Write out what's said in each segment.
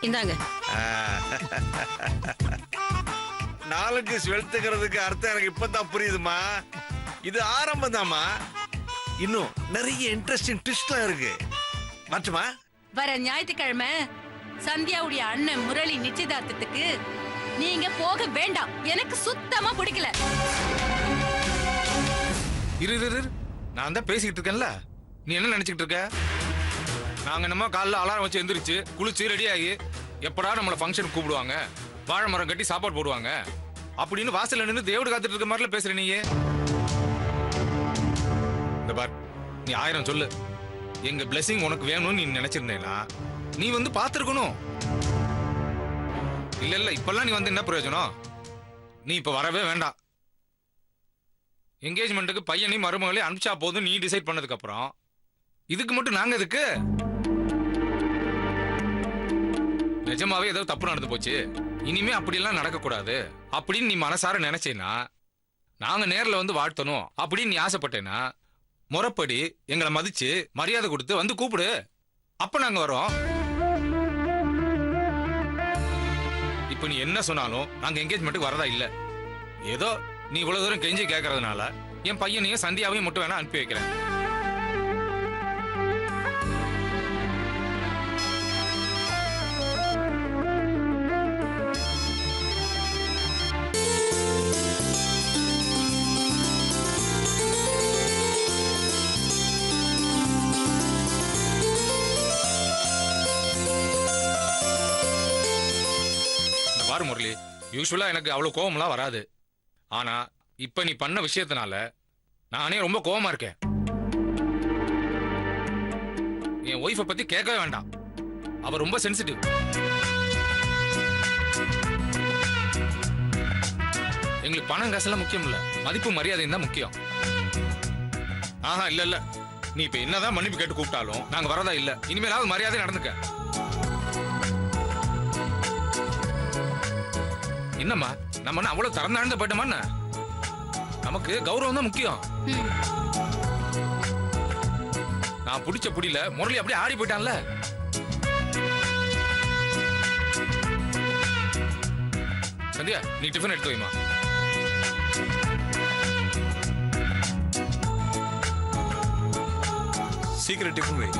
இந்தாங்க. நாளுக்கு வெளுத்துக்கிறதுக்கு அர்த்தம் எனக்கு இப்பதான் புரியுதுமா. இது ஆரம்பம் தாமா. இன்னும் நிறைய இன்ட்ரெஸ்டிங் ட்விஸ்ட்லாம் இருக்கு. மாற்றுமா? வர ஞாயிற்றுக்கிழமை சந்தியாவுடைய அண்ணன் முரளி நிச்சயதார்த்தத்துக்கு நீங்க போக வேண்டாம். எனக்கு சுத்தமா பிடிக்கல. இரு, நான் தான் பேசிக்கிட்டு இருக்கேன்ல. நீ என்ன நினைச்சுக்கிட்டு இருக்க? நாங்க என்னமோ காலைல அலாரம் வச்சு எந்திரிச்சு குளிச்சு ரெடி ஆகி எப்படா நம்மள ஃபங்க்ஷன் கூப்பிடுவாங்க, வாழை மரம் கட்டி சாப்பாடு போடுவாங்க அப்படின்னு வாசல்ல நின்று தேவடு காத்துட்டு இருக்க மாதிரில பேசுற நீயே. இந்த பார், நீ 1000 சொல்லு, எங்க பிளெஸிங் உனக்கு வேணும்னு நீ நினைச்சிருந்தேனா நீ வந்து பாத்துருக்கணும். இல்ல இப்பெல்லாம் நீ வந்து என்ன பிரயோஜனம்? நீ இப்ப வரவே வேண்டாம். என்கேஜ்மெண்ட்டுக்கு பையனையும் மருமகளையும் அனுப்பிச்சா போதும் நீ டிசைட் பண்ணதுக்கு அப்புறம் இதுக்கு மட்டும் நாங்க எதுக்கு? நிஜமாவே ஏதோ தப்பு நடந்து போச்சு, இனிமே அப்படியெல்லாம் நடக்கக்கூடாது அப்படின்னு நீ மனசார நினைச்சேன்னா, நாங்க நேர்ல வந்து வாழ்த்தணும் அப்படின்னு நீ ஆசைப்பட்டேன்னா, முறைப்படி எங்களை மதிச்சு மரியாதை கொடுத்து வந்து கூப்பிடு. அப்ப நாங்க வரோம். இப்ப நீ என்ன சொன்னாலும் நாங்க என்கேஜ்மெண்ட்டுக்கு வரதா இல்ல. ஏதோ நீ இவ்வளவு தூரம் கெஞ்சி கேட்கறதுனால என் பையனையும் சந்தியாவையும் மட்டும் வேணா அனுப்பி வைக்கிறேன். பாரு முரளி, யூஸ்வலா எனக்கு அவ்வளவு கோவம்லாம் வராது. ஆனா இப்ப நீ பண்ண விஷயத்தினால நானே ரொம்ப கோவமா இருக்கேன். என் ஒய்ஃபை பத்தி கேட்கவே வேண்டாம், அவ ரொம்ப சென்சிட்டிவ். எங்களுக்கு பணம் காசெல்லாம் முக்கியம் இல்ல, மதிப்பு மரியாதையும் தான் முக்கியம். ஆஹா இல்ல, நீ இப்ப என்னதான் மன்னிப்பு கேட்டு கூப்பிட்டாலும் நாங்க வரதா இல்ல. இனிமேலாவது மரியாதை நடந்துக்க. என்னம்மா, நம்ம அவ்வளவு திறந்தாழ்ந்து போயிட்டோமா? நமக்கு கௌரவம் தான் முக்கியம். நான் பிடிச்ச புடியில முரளி அப்படியே ஆடி போயிட்டான்ல. சந்தியா, நீ டிஃபன் எடுத்து வைமா. சீக்கிரம் டிஃபன் வை.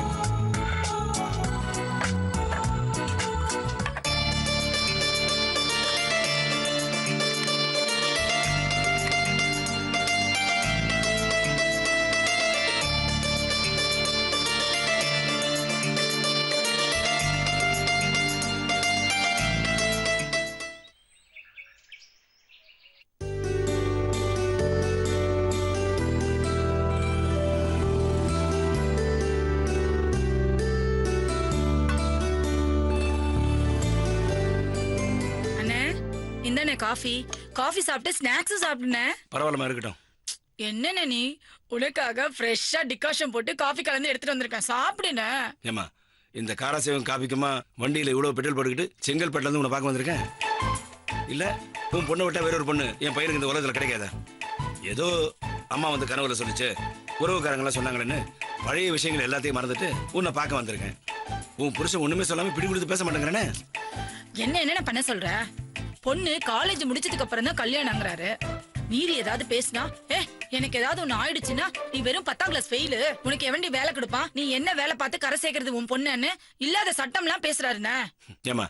காஃபி சாப்பிட்டு ஸ்நாக்ஸ் சாப்பிடுனே. பரவாயில்ல இருக்கட்டும். என்னென்ன நீ உனக்காக ஃப்ரெஷ்ஷா டிகாஷன் போட்டு காஃபி கலந்து எடுத்துட்டு வந்திருக்கேன், சாப்பிடுனே. ஏமா, இந்த காராசேவன் காபிக்குமா வண்டியில இவ்வளவு பெட்ரோல் போட்டுக்கிட்டு செங்கல்பட்டுல இருந்து உன்னை பார்க்க வந்திருக்கேன். இல்ல உன் பொண்ணை விட்டா வேற ஒரு பொண்ணு என் பையனுக்கு இந்த உலகத்துல கிடைக்காத? ஏதோ அம்மா வந்து கனவுல சொல்லிச்சு, உறவுக்காரங்க எல்லாம் சொன்னாங்களேன்னு பழைய விஷயங்கள் எல்லாத்தையும் மறந்துட்டு உன்னை பார்க்க வந்திருக்கேன். உன் புருஷன் ஒண்ணுமே சொல்லாம பிடி கொடுத்து பேச மாட்டேங்கிறேன்னு. என்ன பண்ண சொல்ற? பொண்ணு காலேஜ் முடிச்சதுக்கு அப்புறம் தான் கல்யாணங்கிறாரு. மீறி ஏதாவது பேசினா, எனக்கு ஏதாவது ஒண்ணு ஆயிடுச்சுன்னா நீ வெறும் 10ஆம் கிளாஸ் ஃபெயிலு, உனக்கு எவண்டி வேலை கொடுப்பான், நீ என்ன வேலை பார்த்து கரை சேர்க்கறது உன் பொண்ணுன்னு இல்லாத சட்டம் எல்லாம் பேசுறாருண்ணே. ஏமா,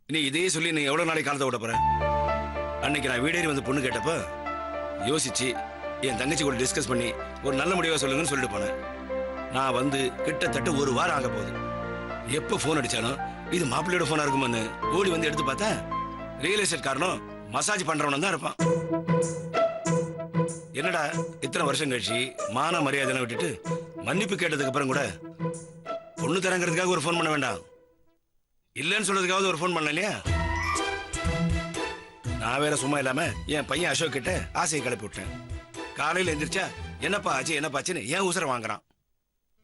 நீ இதையே சொல்லி நீ எவ்வளவு நாளைக்கு காலத்தை விட போற? அன்னைக்கு நான் வீடேறி வந்து பொண்ணு கேட்டப்ப யோசிச்சு என் தங்கச்சி கூட டிஸ்கஸ் பண்ணி ஒரு நல்ல முடிவை சொல்லுங்கன்னு சொல்லிட்டு போனேன். நான் வந்து கிட்டத்தட்ட 1 வாரம் ஆக போகுது. எப்ப போன் அடிச்சாலும் இது மாப்பிள்ளையோட போனா இருக்குமான்னு ஓடி வந்து எடுத்து பார்த்தேன். ரியல் எஸ்டேட் காரணம் மசாஜ் பண்றவன தான் இருப்பான். என்னடா இத்தனை வருஷம் கழிச்சு மான மரியாதை விட்டுட்டு மன்னிப்பு கேட்டதுக்கு அப்புறம் கூட பொண்ணு தரங்கிறதுக்காக ஒரு போன் பண்ண வேண்டாம், இல்லன்னு சொல்றதுக்காவது ஒரு போன் பண்ணல இல்லையா? நான் வேற சும்மா இல்லாம என் பையன் அசோக் கிட்ட ஆசையை கிளப்பி விட்டேன். காலையில எந்திரிச்சா என்னப்பா ஆச்சுன்னு ஏன் உசுர வாங்குறான்.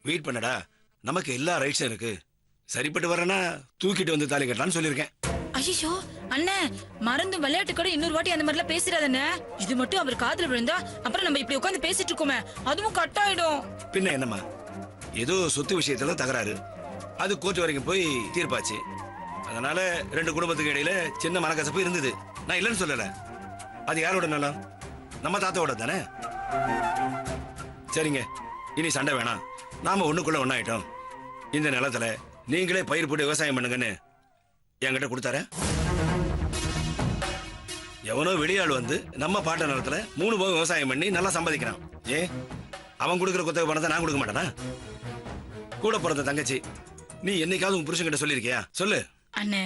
வெயிட் பண்ணடா, நமக்கு எல்லா ரைட்ஸும் இருக்கு, சரிப்பட்டு வரேன்னா தூக்கிட்டு வந்து தாலி கட்டலான்னு சொல்லியிருக்கேன். ஐயோ அண்ணே, மறந்து விளையாட்டு கூட இன்னொரு வாட்டி அந்த மாதிரிலாம் பேசுறாதண்ணே. இது மட்டும் அவர் காதுல விழுந்தா அப்புறம் நம்ம இப்படி உட்காந்து பேசிட்டு இருக்கோமே, அதுவும் கட் ஆயிடும். பின்ன என்னம்மா, ஏதோ சொத்து விஷயத்துல தகராறு, அது கோர்ட் வரைக்கும் போய் தீர்ப்பாச்சு. அதனால ரெண்டு குடும்பத்துக்கு இடையில சின்ன மனக்கசப்பு இருந்தது. நான் இல்லைன்னு சொல்லல. அது யாரோட நிலம்? நம்ம தாத்தாவோட தானே. சரிங்க, இனி சண்டை வேணாம். நாம ஒண்ணுக்குள்ள ஒண்ணாயிட்டோம். இந்த நிலத்துல நீங்களே பயிர் போட்டு விவசாயம் பண்ணுங்கன்னு என்கிட்ட கொடுத்தார. எவனோ வெளியாள் வந்து நம்ம பாட்ட நிலத்துல 3 போகம் விவசாயம் பண்ணி நல்லா சம்பாதிக்கிறான். அவன் கொடுக்குற குத்தகை பணத்தை நான் கொடுக்க மாட்டேனா? கூட பிறந்த தங்கச்சி, நீ என்னைக்காவது உன் புருஷன் கிட்ட சொல்லிருக்கியா? சொல்லு. அண்ணே,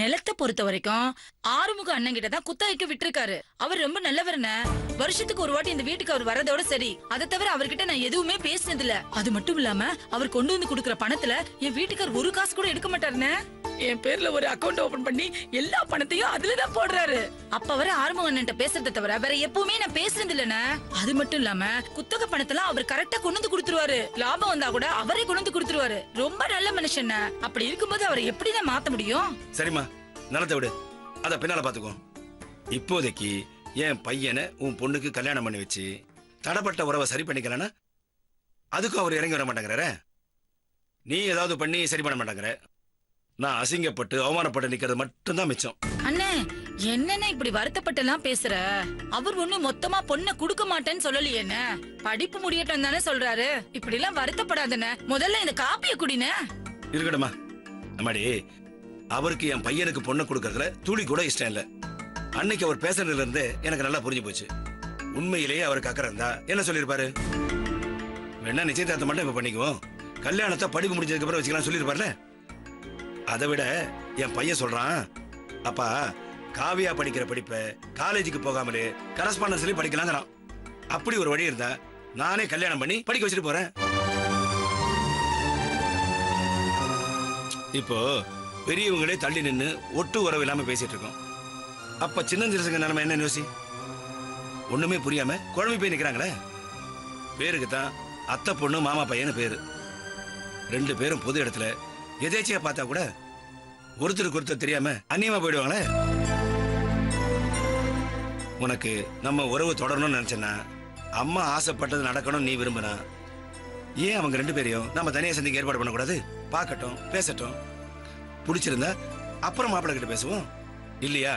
நிலத்தை பொறுத்த வரைக்கும் ஆறுமுக அண்ணன் கிட்ட தான் குத்தகைக்கு விட்டுருக்காரு. அவர் ரொம்ப நல்லவர்ண்ணே. வருஷத்துக்கு ஒரு வாட்டி இந்த வீட்டுக்கு அவர் வரதோட சரி. அதை தவிர அவர்கிட்ட நான் எதுவுமே பேசினது இல்ல. அது மட்டும் இல்லாம அவர் கொண்டு வந்து கொடுக்கற பணத்துல என் வீட்டுக்கார் ஒரு காசு கூட எடுக்க மாட்டாருண்ணே. என் பேர்ல ஒரு அக்கவுண்ட் ஓபன் பண்ணி எல்லா பணத்தையும் அதுலதான் போடுறாரு. அப்ப வர ஆறுமுக அண்ணன் பேசுறதை தவிர வேற எப்பவுமே நான் பேசுனது இல்லண்ணே. அது மட்டும் இல்லாம குத்தகை பணத்தெல்லாம் அவர் கரெக்டா கொண்டு வந்து கொடுத்துருவாரு. லாபம் வந்தா கூட அவரே கொண்டு வந்து கொடுத்துருவாரு. ரொம்ப நல்ல மனுஷன். அப்படி இருக்கும்போது அவரை எப்படிதான் மாத்த முடியும்? சரிம்மா, நிலத்தை விடு, அத பின்னால பாத்துக்கோ. இப்போதைக்கு என் பையனை உன் பொண்ணுக்கு கல்யாணம் பண்ணி வச்சு தடப்பட்ட உறவை சரி பண்ணிக்கலன்னா அதுக்கும் அவர் இறங்கி வர மாட்டேங்கிறார. நீ ஏதாவது பண்ணி சரி பண்ண மாட்டேங்கிற. நான் அசிங்கப்பட்டு அவமானப்பட்டு நிக்கிறது மட்டும்தான் மிச்சம். அண்ணே, என்னென்ன இப்படி வருத்தப்பட்டெல்லாம் பேசுற? அவர் ஒண்ணு மொத்தமா பொண்ணை கொடுக்க மாட்டேன்னு சொல்லலையேண்ணே. படிப்பு முடியட்டும் தானே சொல்றாரு. இப்படி எல்லாம் வருத்தப்படாதண்ணே. முதல்ல இந்த காப்பிய குடினே. இருக்கட்டுமா அம்மாடி, அவருக்கு என் பையனுக்கு பொண்ணை கொடுக்கறதுல துளி கூட இஷ்டம் இல்ல. அன்னைக்கு அவர் பேசுறதுல இருந்து எனக்கு நல்லா புரிஞ்சு போச்சு. உண்மையிலேயே அவருக்கு அக்கறை இருந்தா என்ன சொல்லிருப்பாரு? வேணா நிச்சயதார்த்தம் மட்டும் இப்ப பண்ணிக்குவோம், கல்யாணத்தை படிப்பு முடிஞ்சதுக்கு அப்புறம் வச்சுக்கலாம் சொல்லிருப்பார்ல. அதை விட என் பையன் சொல்றான், அப்பா காவியா படிக்கிற படிப்பை காலேஜுக்கு போகாமலே கரஸ்பாண்டன்ஸ்லயே படிக்கலாங்கிறான். அப்படி ஒரு வழி இருந்தா நானே கல்யாணம் பண்ணி படிக்க வச்சுட்டு போறேன். இப்போ பெரியவங்களே தள்ளி நின்று ஒட்டு உறவு இல்லாம பேசிட்டு இருக்கோம். அப்ப சின்ன சிறுசுங்க நிலைமை என்ன யோசி? ஒண்ணுமே புரியாம குழம்பு போய் நிக்கிறாங்களே. பேருக்கு தான் அத்தை பொண்ணு மாமா பையனு பேரு. 2 பேரும் பொது இடத்துல எதேச்சியா பார்த்தா கூட ஒருத்தருக்கு ஒருத்தர் தெரியாம அந்நியமா போயிடுவாங்களே. உனக்கு நம்ம உறவு தொடரணும்னு நினைச்சேன்னா, அம்மா ஆசைப்பட்டது நடக்கணும் நீ விரும்பினா, ஏன் அவங்க 2 பேரையும் நம்ம தனியா சந்திக்க ஏற்பாடு பண்ணக்கூடாது? பார்க்கட்டும், பேசட்டும். பிடிச்சிருந்தா அப்புறம் மாப்பிள்ளை கிட்ட பேசுவோம். இல்லையா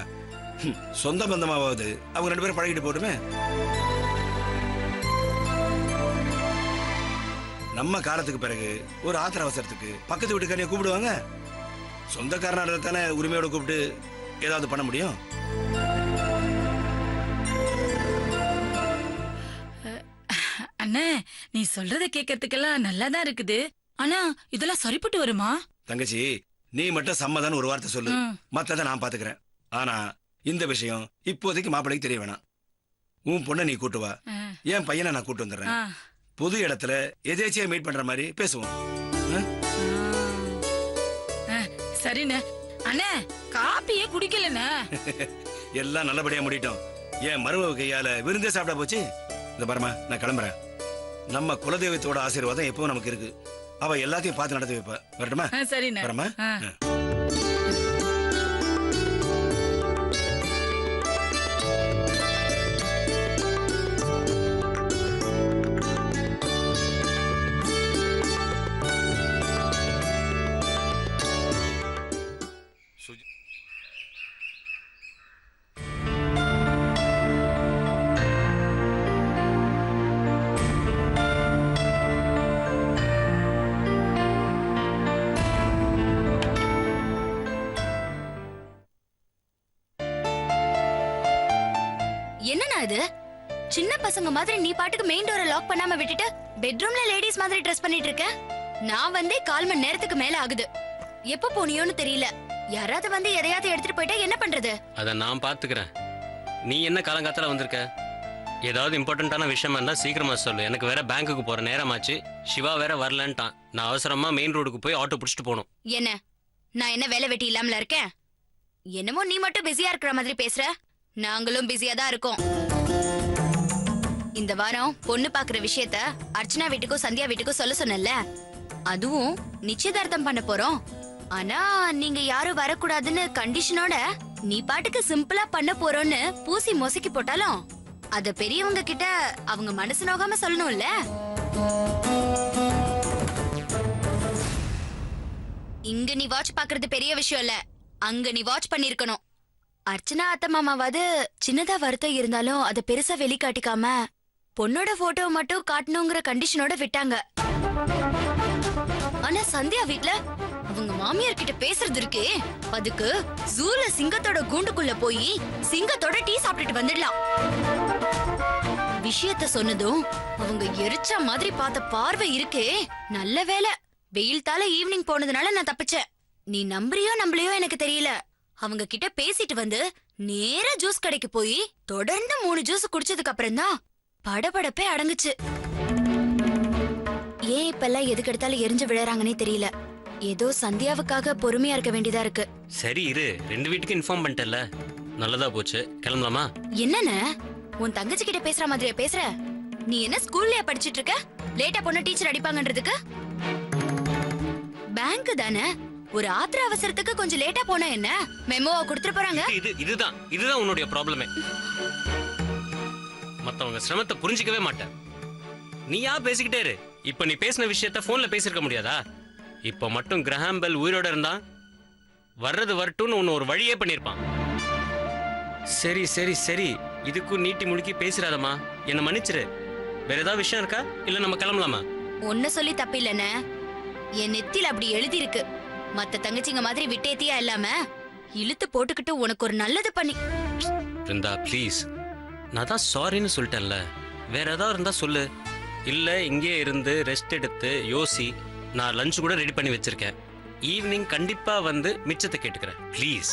சொந்த பந்தமாவது அவங்க 2 பேரும் பழகிட்டு போட்டுமே. நம்ம காலத்துக்கு பிறகு ஒரு ஆத்திர அவசரத்துக்கு பக்கத்து வீட்டுக்காரைய கூப்பிடுவாங்க. சொந்தக்காரனால தானே உரிமையோட கூப்பிட்டு ஏதாவது பண்ண முடியும். அண்ணே, நீ சொல்றத கேட்கறதுக்கெல்லாம் நல்லாதான் இருக்குது. ஆனா இதெல்லாம் சரிப்பட்டு வருமா? தங்கச்சி, நீ மட்டும் சம்மதம் ஒரு வார்த்தை சொல்லு, மத்தத நான் பாத்துக்கிறேன். ஆனா இந்த விஷயம் இப்போதைக்கு மாப்பிள்ளைக்கு தெரிய வேணாம். உன் பொண்ணை நீ கூட்டு வா, என் பையனை நான் கூட்டு வந்துடுறேன். பொது இடத்துல எதேச்சியா மீட் பண்ற மாதிரி பேசுவோம். சரிண்ணே. அண்ணே, காப்பியே குடிக்கலண்ணே. எல்லாம் நல்லபடியா முடிட்டோம். என் மருமக கையால விருந்தே சாப்பிட போச்சு. இந்த பாருமா, நான் கிளம்புறேன். நம்ம குலதெய்வத்தோட ஆசீர்வாதம் எப்பவும் நமக்கு இருக்கு. அவ எல்லாத்தையும் பார்த்து நடத்தி வைப்பா. வரட்டுமா? சரிண்ணே. வரமா? என்னன்னா இது? சின்ன பசங்க மாதிரி நீ பாட்டுக்கு மெயின் டோரை லாக் பண்ணாம விட்டுட்டு பெட்ரூம்ல லேடிஸ் மாதிரி ட்ரெஸ் பண்ணிட்டு இருக்க. நான் வந்தே 1/4 மணி நேரத்துக்கு மேல ஆகுது. எப்ப போனியோன்னு தெரியல. யாராவது வந்து எதையாவது எடுத்துட்டு போயிட்டா என்ன பண்றது? அத நான் பாத்துக்கிறேன். நீ என்ன காலங்காத்தால வந்திருக்க? ஏதாவது இம்பார்ட்டன்டான விஷயமா இருந்தா சீக்கிரமா சொல்லு. எனக்கு வேற பேங்க்குக்கு போற நேரமாச்சு. சிவா வேற வரலன்ட்டான். நான் அவசரமா மெயின் ரோடுக்கு போய் ஆட்டோ பிடிச்சிட்டு போகணும். என்ன, நான் என்ன வேலை வெட்டி இல்லாமல இருக்கேன்? என்னமோ நீ மட்டும் பிஸியா இருக்கிற மாதிரி பேசுற. நாங்களும் பிஸியா தான் இருக்கோம். இந்த வாரம் பொண்ணு பாக்குற விஷயத்த அர்ச்சனா வீட்டுக்கும் சந்தியா வீட்டுக்கும் சொல்ல சொன்னல. அதுவும் நிச்சயதார்த்தம் பண்ண போறோம். ஆனா நீங்க யாரும் வரக்கூடாதுன்னு கண்டிஷனோட நீ பாட்டுக்கு சிம்பிளா பண்ண போறோம்னு பூசி மொசக்கி போட்டாலும் அத பெரியவங்க கிட்ட அவங்க மனசு நோகாம சொல்லணும்ல. இங்க நீ வாட்ச் பாக்குறது பெரிய விஷயம் இல்ல. அங்க நீ வாட்ச் பண்ணிருக்கணும். அர்ச்சனா அத்தை மாமாவாது சின்னதா வருத்தம் இருந்தாலும் அதை பெருசா வெளிக்காட்டிக்காம பொண்ணோட போட்டோ மட்டும் காட்டணுங்கிற கண்டிஷனோட விட்டாங்க. ஆனா சந்தியா வீட்ல அவங்க மாமியார் கிட்ட பேசுறது இருக்கே, அதுக்கு ஜூல சிங்கத்தோட கூண்டுக்குள்ள போய் சிங்கத்தோட டீ சாப்பிட்டுட்டு வந்துடலாம். விஷயத்த சொன்னதும் அவங்க எரிச்ச மாதிரி பார்த்த பார்வை இருக்கே, நல்ல வேலை வெயில் தால ஈவினிங் போனதுனால நான் தப்பிச்சேன். நீ நம்புறியோ நம்பலையோ எனக்கு தெரியல, அவங்க கிட்ட பேசிட்டு வந்து நேரா ஜூஸ் கடைக்கு போய் தொடர்ந்து 3 ஜூஸ் குடிச்சதுக்கு அப்புறம் தான் படபடப்பே அடங்குச்சு. ஏன் இப்பெல்லாம் எதுக்கு எடுத்தாலும் எரிஞ்சு விழறாங்கன்னே தெரியல. ஏதோ சந்தியாவுக்காக பொறுமையா இருக்க வேண்டியதா இருக்கு. சரி இரு, 2 வீட்டுக்கு இன்ஃபார்ம் பண்ணிட்டல, நல்லதா போச்சு. கிளம்பலாமா? என்னன்னு உன் தங்கச்சி கிட்ட பேசுற மாதிரியா பேசுற? நீ என்ன ஸ்கூல்லயா படிச்சிட்டு இருக்க? லேட்டா பொண்ணு டீச்சர் அடிப்பாங்கன்றதுக்கு? பேங்க் தானே, ஒரு ஆத்திர அவசரத்துக்கு கொஞ்சம் லேட்டா போனா என்ன, மெமோவா கொடுத்துட்டு போறாங்க. இதுதான் உன்னுடைய ப்ராப்ளமே. மத்தவங்க சிரமத்தை புரிஞ்சிக்கவே மாட்டேன். நீயா பேசிக்கிட்டே இரு. இப்ப நீ பேசின விஷயத்த போன்ல பேசிருக்க முடியாதா? இப்ப மட்டும் கிரஹாம் பெல் உயிரோட இருந்தா வர்றது வரட்டும்னு உன்னை ஒரு வழியே பண்ணிருப்பான். சரி சரி சரி, இதுக்கும் நீட்டி முழுக்கி பேசிடாதம்மா, என்ன மன்னிச்சிரு. வேற ஏதாவது விஷயம் இருக்கா, இல்ல நம்ம கிளம்பலாமா? ஒன்னு சொல்லி தப்பில்லன்னு என் நெத்தில அப்படி எழுதி இருக்கு. மத்த தங்கச்சிங்க மாதிரி விட்டேத்தியா இல்லாம இழுத்து போட்டுக்கிட்டு உனக்கு ஒரு நல்லது பண்ணி. பிருந்தா ப்ளீஸ், நான் தான் சாரின்னு சொல்லிட்டேன்ல, வேற ஏதாவது இருந்தா சொல்லு. இல்ல இங்கே இருந்து ரெஸ்ட் எடுத்து யோசி. நான் லஞ்ச் கூட ரெடி பண்ணி வச்சிருக்கேன். ஈவினிங் கண்டிப்பா வந்து மிச்சத்தை கேட்டுக்கிறேன் ப்ளீஸ்.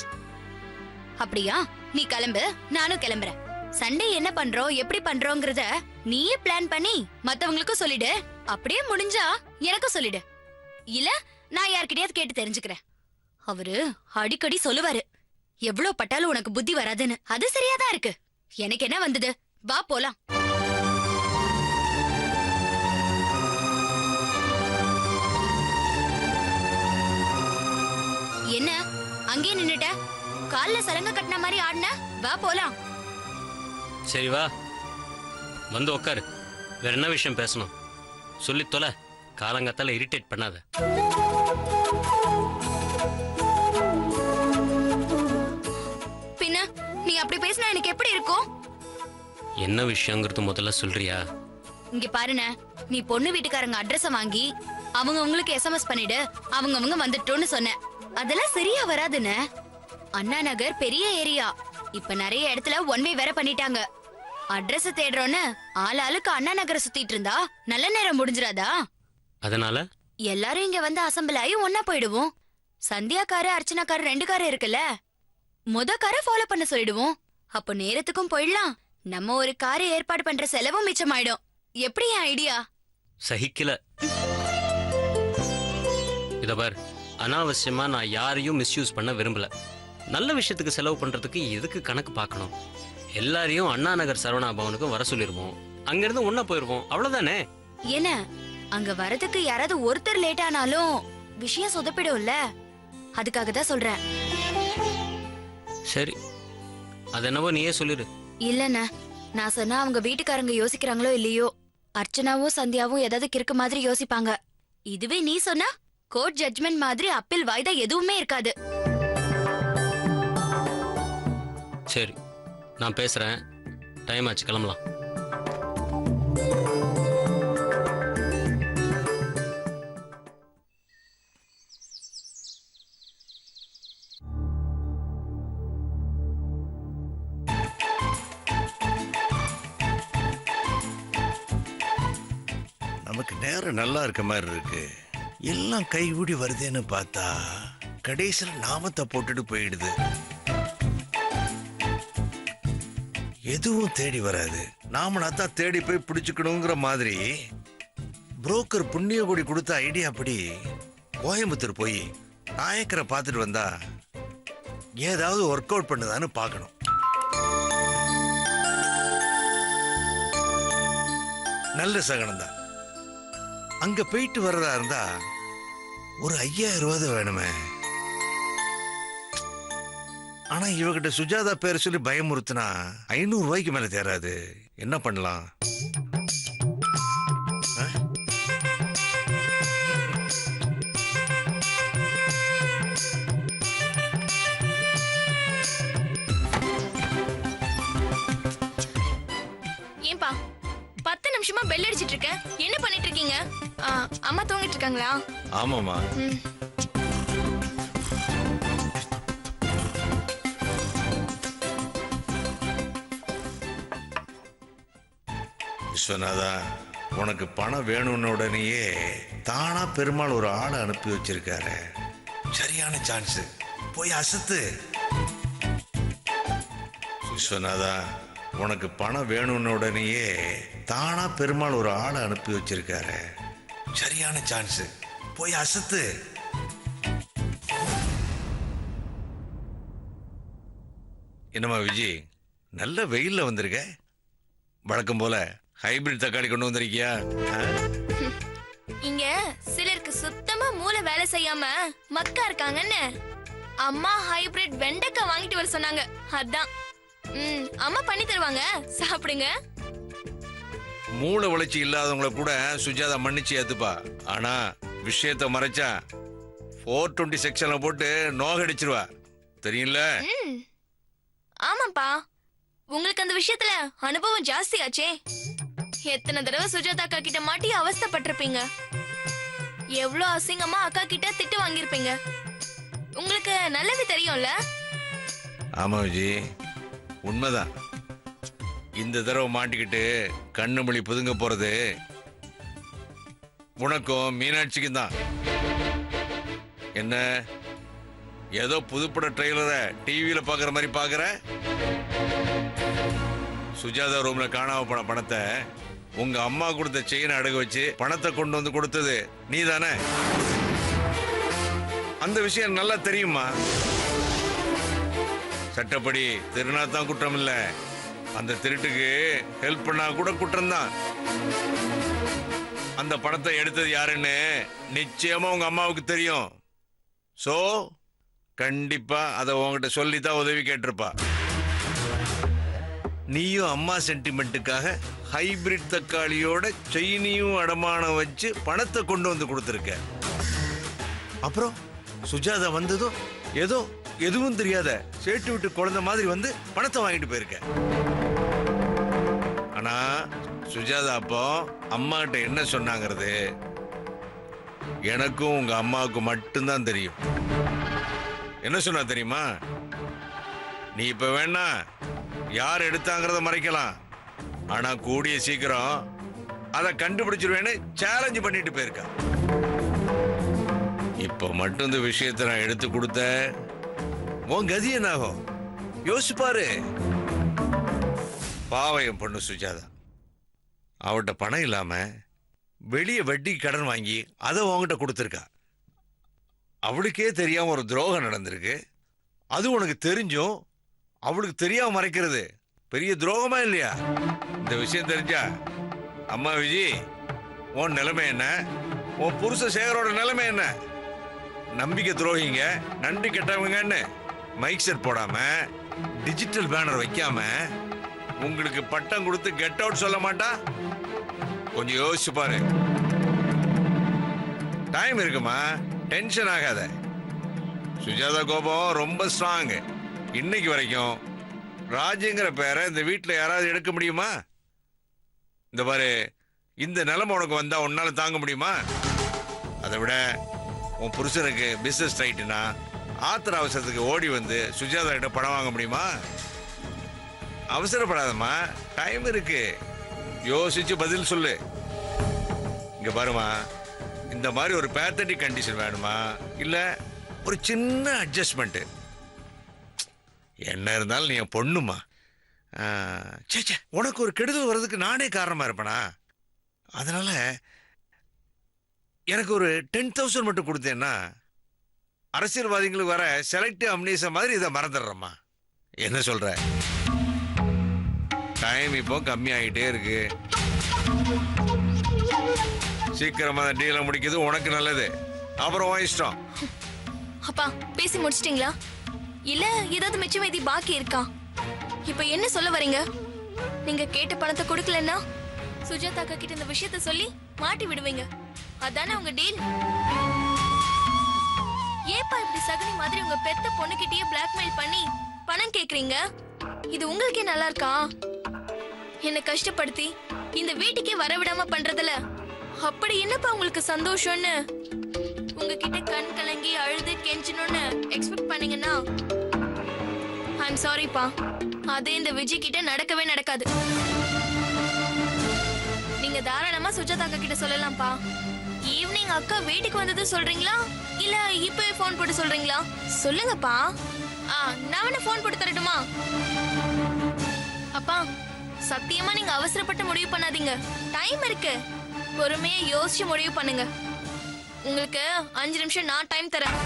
அப்படியா? நீ கிளம்பு, நானும் கிளம்புறேன். சண்டே என்ன பண்றோம் எப்படி பண்றோங்கிறத நீயே பிளான் பண்ணி மத்தவங்களுக்கும் சொல்லிடு. அப்படியே முடிஞ்சா எனக்கும் சொல்லிடு. இல்ல நான் யார்கிட்டயாவது கேட்டு தெரிஞ்சுக்கிறேன். அவரு அடிக்கடி சொல்லுவாரு, எவ்வளவு பட்டாலும் உனக்கு புத்தி வராதுன்னு. அது சரியாதான் இருக்கு. எனக்கு என்ன வந்தது, வா போலாம். என்ன அங்கேயே நின்னுட்ட? கால்ல சலங்க கட்டின மாதிரி ஆடின, வா போலாம். சரி வா, வந்து உட்காரு. வேற என்ன விஷயம் பேசணும் சொல்லி தொலை. காலங்காத்தால இரிட்டேட் பண்ணாத. பின்ன நீ அப்படி பேசினா எனக்கு எப்படி இருக்கும்? என்ன விஷயங்கிறது முதல்ல சொல்றியா? இங்க பாருன, நீ பொண்ணு வீட்டுக்காரங்க அட்ரஸ வாங்கி அவங்க உங்களுக்கு எஸ்எம்எஸ் பண்ணிடு, அவங்க வந்துட்டோன்னு சொன்ன. அதெல்லாம் சரியா வராதுன்னு. அண்ணா நகர் பெரிய ஏரியா, இப்ப நிறைய இடத்துல ஒன் வே வேற பண்ணிட்டாங்க. அட்ரஸ் தேடுறோன்னு ஆளுக்கு அண்ணா நகரை சுத்திட்டு இருந்தா நல்ல நேரம் முடிஞ்சிராதா? அதனால எல்லாரும் இங்க வந்து அசம்பிள் ஆகி ஒன்னா போயிடுவோம். Sandhya car Archana car 2 car இருக்குல்ல, காரை ஃபாலோ பண்ண சொல்லிடுவோம். அப்போ நேரத்துக்கும் போயிடலாம், நம்ம ஒரு காரை ஏற்பாடு பண்ற செலவும் மிச்சமாயிடும். எப்படி என் ஐடியா? சகிக்கல. இத பார், அனாவசியமா நான் யாரையும் மிஸ்யூஸ் பண்ண விரும்பல. நல்ல விஷயத்துக்கு செலவு பண்றதுக்கு எதுக்கு கணக்கு பார்க்கணும்? எல்லாரையும் அண்ணா நகர் சரவணா பவனுக்கும் வர சொல்லிருவோம். அங்கிருந்து ஒன்னா போயிருவோம், அவ்வளவுதானே. என்ன அங்க வரதுக்கு யாராவது ஒருத்தர் லேட் ஆனாலும் விஷயம் சொதப்பிடும்ல, அதுக்காக தான் சொல்றேன். சரி, அது என்னவோ நீயே சொல்லிடு. இல்லண்ணா, நான் சொன்னா அவங்க வீட்டுக்காரங்க யோசிக்கிறாங்களோ இல்லையோ, அர்ச்சனாவும் சந்தியாவும் ஏதாவது கிறுக்கு மாதிரி யோசிப்பாங்க. இதுவே நீ சொன்னா கோர்ட் ஜட்ஜ்மெண்ட் மாதிரி அப்பீல் வாய்தா எதுவுமே இருக்காது. சரி, நான் பேசுறேன். டைம் ஆச்சு, கிளம்பலாம். நமக்கு நேரம் நல்லா இருக்க மாதிரி இருக்கு. எல்லாம் கைகூடி வருதேன்னு பார்த்தா கடைசியில் நாமத்தை போட்டுட்டு போயிடுது. எதுவும் தேடி வராது. நாம தான் தேடி போய் பிடிச்சுக்கணுங்கிற மாதிரி புரோக்கர் புண்ணியகுடி கொடுத்த ஐடியா படி கோயம்புத்தூர் போய் நாயக்கரை பார்த்துட்டு வந்தா ஏதாவது ஒர்க் அவுட் பண்ணுதான்னு பார்க்கணும். நல்ல சகனம் தான். அங்க போயிட்டு வர்றதா இருந்தா ஒரு 5000 ரூபாய் வேணுமே. ஆனா இவகிட்ட சுஜாதா பேர் சொல்லி பயமுறுத்தினா 500 ரூபாய்க்கு மேல தேராது. என்ன பண்ணலாம்? அம்மா தூங்கிட்டு இருக்காங்களா? ஆமாமா. விஸ்வநாதா, உனக்கு பணம் வேணும்னு உடனேயே தானா பெருமாள் ஒரு ஆளை அனுப்பி வச்சிருக்காரு. சரியான சான்ஸ், போய் அசத்து. விஸ்வநாதா, உனக்கு பணம் வேணும்னு உடனேயே தானா பெருமாள் ஒரு ஆளை அனுப்பி வச்சிருக்காரு. சரியான சான்ஸ், போய் அசத்து. என்னம்மா விஜய், நல்ல வெயில்ல வந்திருக்க. வழக்கம் போல ஹைபிரிட் தக்காளி கொண்டு வந்திருக்கியா? இங்க சிலருக்கு சுத்தமா மூளை வேலை செய்யாம மக்கா இருக்காங்கன்னு அம்மா ஹைபிரிட் வெண்டைக்காய் வாங்கிட்டு வர சொன்னாங்க. அதான் அம்மா பண்ணி தருவாங்க, சாப்பிடுங்க. மூளை உழைச்சி இல்லாதவங்கள கூட சுஜாதா மன்னிச்சு ஏத்துப்பா. ஆனா விஷயத்தை மறைச்சா 420 செக்ஷன்ல போட்டு நோகடிச்சிருவா, தெரியும்ல? ஆமாப்பா, உங்களுக்கு அந்த விஷயத்துல அனுபவம் ஜாஸ்தியாச்சே. எத்தனை தடவை சுஜாதா அக்கா கிட்ட மாட்டி அவஸ்தைப்பட்டிருப்பீங்க. எவ்வளவு அசிங்கமா அக்கா கிட்ட திட்டு வாங்கியிருப்பீங்க. உங்களுக்கு நல்லது தெரியும்ல? ஆமா விஜய், உண்மைதான். இந்த தடவை மாட்டிக்கிட்டு கண்ணு மொழி புதுங்க போறது உனக்கும் மீனாட்சிக்கும் தான். என்ன ஏதோ புதுப்பட ட்ரெய்லரை டிவியில பாக்குற மாதிரி பாக்குற? சுஜாதா ரூம்ல காணாம போன பணத்தை உங்க அம்மா கொடுத்த செயினை அடகு வச்சு பணத்தை கொண்டு வந்து கொடுத்தது நீ தானே? அந்த விஷயம் நல்லா தெரியுமா? சட்டப்படி திருநாத்தான் குற்றம் இல்ல, அந்த திருட்டுக்கு ஹெல்ப் பண்ணா கூட குற்றம் தான். அந்த பணத்தை எடுத்தது யாருன்னு நிச்சயமா உங்க அம்மாவுக்கு தெரியும். சோ கண்டிப்பா அதை உங்ககிட்ட சொல்லித்தான் உதவி கேட்டிருப்பா. நீயும் அம்மா சென்டிமெண்ட்டுக்காக ஹைபிரிட் தக்காளியோட செயினியும் அடமானம் வச்சு பணத்தை கொண்டு வந்து கொடுத்துருக்க. அப்புறம் சுஜாதா வந்ததும் ஏதோ எதுவும் தெரியாத சேட்டு விட்டு குழந்தை மாதிரி வந்து பணத்தை வாங்கிட்டு போயிருக்க. ஆனா சுஜாதா அப்போ அம்மா கிட்ட என்ன சொன்னாங்கிறது எனக்கும் உங்க அம்மாவுக்கு மட்டும்தான் தெரியும். என்ன சொன்னா தெரியுமா? நீ இப்ப வேணா யார் எடுத்தாங்கிறத மறைக்கலாம், ஆனா கூடிய சீக்கிரம் அதை கண்டுபிடிச்சிருவேன்னு சேலஞ்சு பண்ணிட்டு போயிருக்கா. இப்ப மட்டும் இந்த விஷயத்தை நான் எடுத்து கொடுத்த உன் கதி என்ன ஆகும் யோசிப்பாரு. பாவம் பொண்ணு சுஜாதா, அவட்ட பணம் இல்லாம வெளியே வட்டி கடன் வாங்கி அதை உங்ககிட்ட கொடுத்துருக்கா. அவளுக்கே தெரியாம ஒரு துரோகம் நடந்திருக்கு. அது உனக்கு தெரிஞ்சும் அவளுக்கு தெரியாம மறைக்கிறது பெரிய துரோகமா இல்லையா? இந்த விஷயம் தெரிஞ்சா அம்மா விஜய் உன் நிலைமை என்ன, உன் புருஷ சேகரோட நிலைமை என்ன? நம்பிக்கை துரோகிங்க, நன்றி கெட்டவங்கன்னு மைக் செட் போடாம டிஜிட்டல் பேனர் வைக்காம உங்களுக்கு பட்டம் கொடுத்து கெட் அவுட் சொல்ல மாட்டா? கொஞ்சம் யோசிச்சு பாரு. டைம் இருக்குமா, டென்ஷன் ஆகாத. சுஜாதா கோபம் ரொம்ப ஸ்ட்ராங். இன்னைக்கு வரைக்கும் ராஜுங்கிற பேரை இந்த வீட்டில் யாராவது எடுக்க முடியுமா? இந்த பாரு, இந்த நிலைமை உனக்கு வந்தா உன்னால தாங்க முடியுமா? அதை விட உன் புருஷனுக்கு பிசினஸ் ரைட்டுனா ஆத்திர அவசரத்துக்கு ஓடி வந்து சுஜாதா கிட்ட பணம் வாங்க முடியுமா? அவசரப்படாதம்மா, டைம் இருக்கு. யோசிச்சு பதில் சொல்லு. இங்க பாருமா, இந்த மாதிரி ஒரு பேத்தட்டிக் கண்டிஷன் வேணுமா, இல்ல ஒரு சின்ன அட்ஜஸ்ட்மெண்ட்? என்ன இருந்தாலும் நீ என் பொண்ணுமா. சே, உனக்கு ஒரு கெடுதல் வர்றதுக்கு நானே காரணமா இருப்பேனா? அதனால எனக்கு ஒரு 10,000 மட்டும் கொடுத்தேன்னா அரசியல்வாதிகளுக்கு வர செலக்டிவ் அம்னீசியா மாதிரி இதை மறந்துடுறேம்மா. என்ன சொல்ற? டைம் இப்போ கம்மி ஆகிட்டே இருக்கு. சீக்கிரமா அந்த டீலை முடிக்கிறது உனக்கு நல்லது. அப்புறம் உன் இஷ்டம். அப்பா, பேசி முடிச்சிட்டீங்களா? இல்ல ஏதாவது மிச்ச மீதி பாக்கி இருக்கா? இப்ப என்ன சொல்ல வரீங்க? நீங்க கேட்ட பணத்தை கொடுக்கலன்னா சுஜாதா அக்கா கிட்ட இந்த விஷயத்த சொல்லி மாட்டி விடுவீங்க, அதானே உங்க டீல்? ஏப்பா இப்படி சகுனி மாதிரி உங்க பெத்த பொண்ணுகிட்டயே பிளாக்மெயில் பண்ணி பணம் கேக்குறீங்க? இது உங்களுக்கே நல்லா இருக்கா? என்ன கஷ்டப்படுத்தி இந்த வீட்டுக்கே வரவிடாம பண்றதுல அப்படி என்னப்பா உங்களுக்கு சந்தோஷம்னு உங்ககிட்ட கண் கலங்கி அழுது கெஞ்சணும்னு எக்ஸ்பெக்ட் பண்ணீங்கன்னா ஐம் சாரிப்பா, அது இந்த விஜய் கிட்ட நடக்கவே நடக்காது. நீங்க தாராளமா சுஜாதா அக்கா கிட்ட சொல்லலாம்ப்பா. ஈவினிங் அக்கா வீட்டுக்கு வந்தது சொல்றீங்களா இல்ல இப்பவே போன் போட்டு சொல்றீங்களா? சொல்லுங்கப்பா. நான் வேணா போன் போட்டு தரட்டுமா? அப்பா சத்தியமா நீங்க அவசரப்பட்டு முடிவு பண்ணாதீங்க, டைம் இருக்கு. பொறுமையா யோசிச்சு முடிவு பண்ணுங்க. உங்களுக்கு 5 நிமிஷம் நான் டைம் தரேன்.